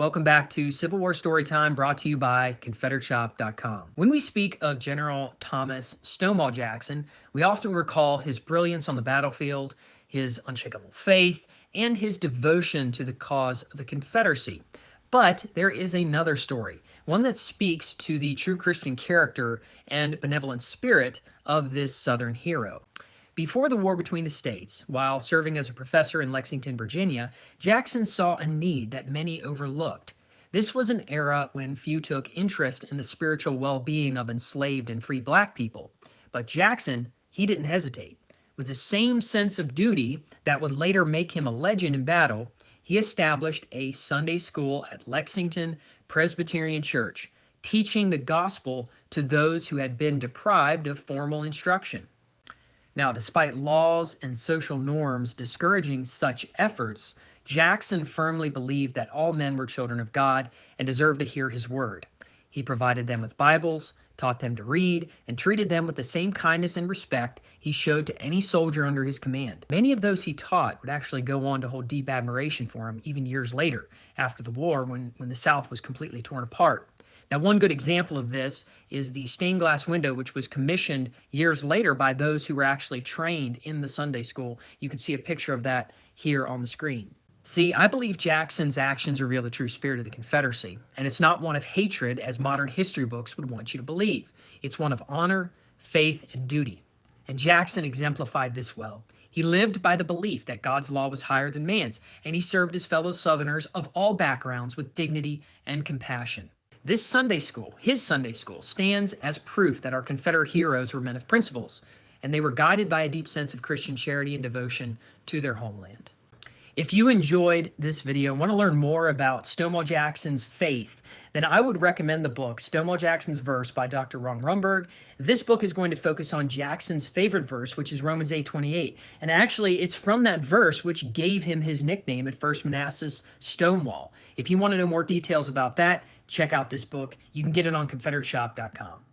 Welcome back to Civil War Storytime, brought to you by Confederateshop.com. When we speak of General Thomas Stonewall Jackson, we often recall his brilliance on the battlefield, his unshakable faith, and his devotion to the cause of the Confederacy. But there is another story, one that speaks to the true Christian character and benevolent spirit of this Southern hero. Before the war between the states, while serving as a professor in Lexington, Virginia, Jackson saw a need that many overlooked. This was an era when few took interest in the spiritual well-being of enslaved and free black people. But Jackson, he didn't hesitate. With the same sense of duty that would later make him a legend in battle, he established a Sunday school at Lexington Presbyterian Church, teaching the gospel to those who had been deprived of formal instruction. Now, despite laws and social norms discouraging such efforts, Jackson firmly believed that all men were children of God and deserved to hear his word. He provided them with Bibles, taught them to read, and treated them with the same kindness and respect he showed to any soldier under his command. Many of those he taught would actually go on to hold deep admiration for him even years later, after the war when the South was completely torn apart. Now, one good example of this is the stained glass window, which was commissioned years later by those who were actually trained in the Sunday school. You can see a picture of that here on the screen. See, I believe Jackson's actions reveal the true spirit of the Confederacy, and it's not one of hatred as modern history books would want you to believe. It's one of honor, faith, and duty. And Jackson exemplified this well. He lived by the belief that God's law was higher than man's, and he served his fellow Southerners of all backgrounds with dignity and compassion. This Sunday school, his Sunday school, stands as proof that our Confederate heroes were men of principles, and they were guided by a deep sense of Christian charity and devotion to their homeland. If you enjoyed this video and want to learn more about Stonewall Jackson's faith, then I would recommend the book Stonewall Jackson's Verse by Dr. Ron Rumberg. This book is going to focus on Jackson's favorite verse, which is Romans 8:28. And actually, it's from that verse which gave him his nickname at First Manassas, Stonewall. If you want to know more details about that, check out this book. You can get it on Confederateshop.com.